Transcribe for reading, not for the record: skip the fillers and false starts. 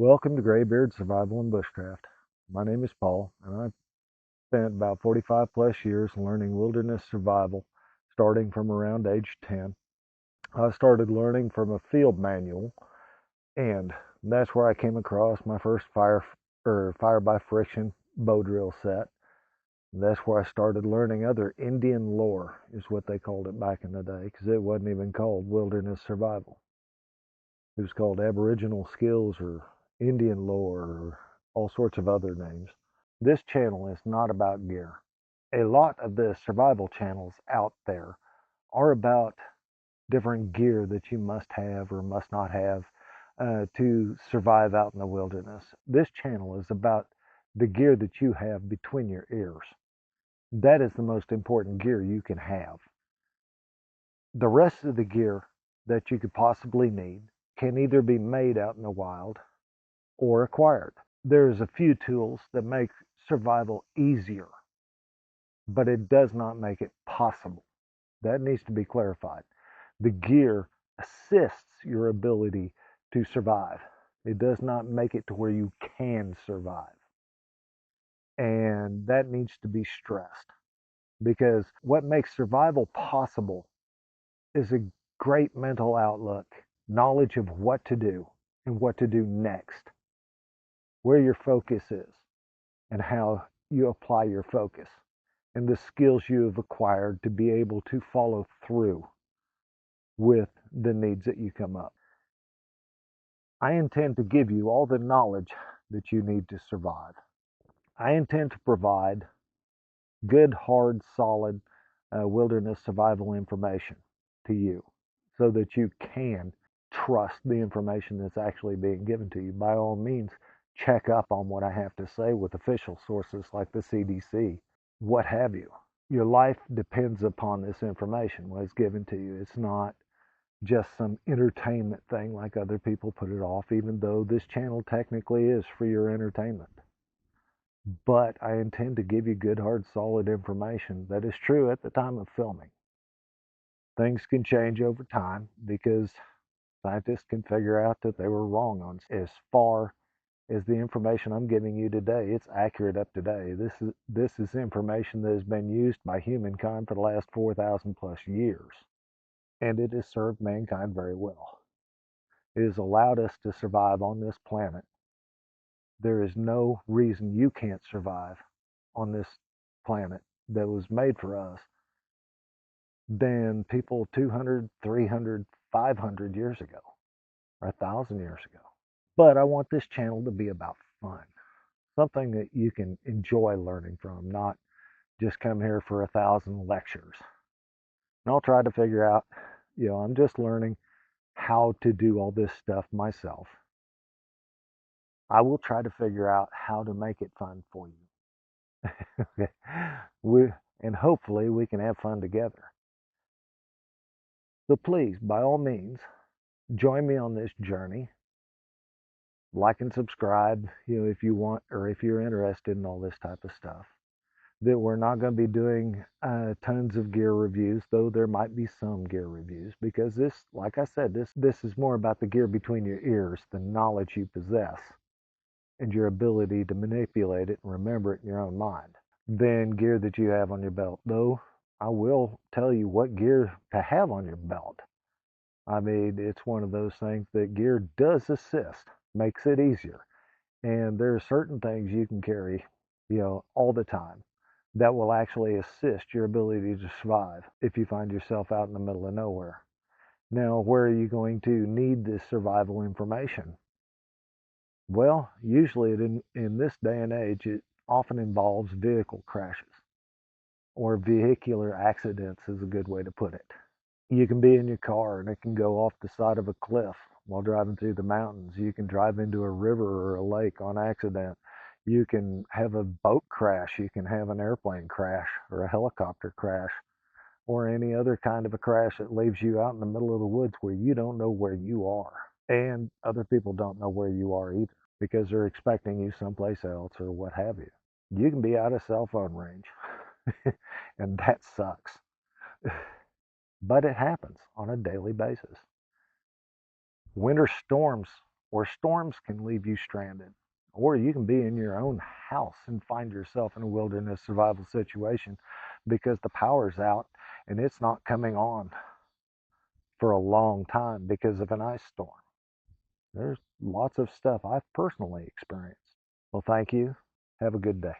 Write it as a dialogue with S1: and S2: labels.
S1: Welcome to Graybeard Survival and Bushcraft. My name is Paul, and I've spent about 45 plus years learning wilderness survival, starting from around age 10. I started learning from a field manual, and that's where I came across my first fire by friction bow drill set. That's where I started learning other Indian lore, is what they called it back in the day, because it wasn't even called wilderness survival. It was called Aboriginal skills or Indian lore or all sorts of other names. This channel is not about gear. A lot of the survival channels out there are about different gear that you must have or must not have to survive out in the wilderness. This channel is about the gear that you have between your ears. That is the most important gear you can have. The rest of the gear that you could possibly need can either be made out in the wild or acquired. There's a few tools that make survival easier, but it does not make it possible. That needs to be clarified. The gear assists your ability to survive. It does not make it to where you can survive. And that needs to be stressed, because what makes survival possible is a great mental outlook, knowledge of what to do and what to do next, where your focus is, and how you apply your focus, and the skills you have acquired to be able to follow through with the needs that you come up. I intend to give you all the knowledge that you need to survive. I intend to provide good, hard, solid wilderness survival information to you so that you can trust the information that's actually being given to you. By all means, check up on what I have to say with official sources like the CDC, what have you. Your life depends upon this information, what is given to you. It's not just some entertainment thing like other people put it off, even though this channel technically is for your entertainment. But I intend to give you good, hard, solid information that is true at the time of filming. Things can change over time because scientists can figure out that they were wrong on as far as the information I'm giving you today. It's accurate up to date. This is information that has been used by humankind for the last 4,000 plus years, and it has served mankind very well. It has allowed us to survive on this planet. There is no reason you can't survive on this planet that was made for us than people 200, 300, 500 years ago, or 1,000 years ago. But I want this channel to be about fun, something that you can enjoy learning from, not just come here for 1,000 lectures. And I'll try to figure out, I'm just learning how to do all this stuff myself. I will try to figure out how to make it fun for you. And hopefully we can have fun together. So please, by all means, join me on this journey. Like and subscribe, if you want, or if you're interested in all this type of stuff. That we're not going to be doing tons of gear reviews, though there might be some gear reviews, because this, like I said, this is more about the gear between your ears, the knowledge you possess, and your ability to manipulate it and remember it in your own mind, than gear that you have on your belt. Though I will tell you what gear to have on your belt. I mean, it's one of those things that gear does assist, makes it easier. And there are certain things you can carry, all the time that will actually assist your ability to survive if you find yourself out in the middle of nowhere. Now, where are you going to need this survival information? Well, usually in this day and age, it often involves vehicle crashes, or vehicular accidents is a good way to put it. You can be in your car and it can go off the side of a cliff while driving through the mountains. You can drive into a river or a lake on accident. You can have a boat crash. You can have an airplane crash or a helicopter crash or any other kind of a crash that leaves you out in the middle of the woods where you don't know where you are. And other people don't know where you are either because they're expecting you someplace else or what have you. You can be out of cell phone range, and that sucks. But it happens on a daily basis. Winter storms or storms can leave you stranded, or you can be in your own house and find yourself in a wilderness survival situation because the power's out and it's not coming on for a long time because of an ice storm. There's lots of stuff I've personally experienced. Well, thank you. Have a good day.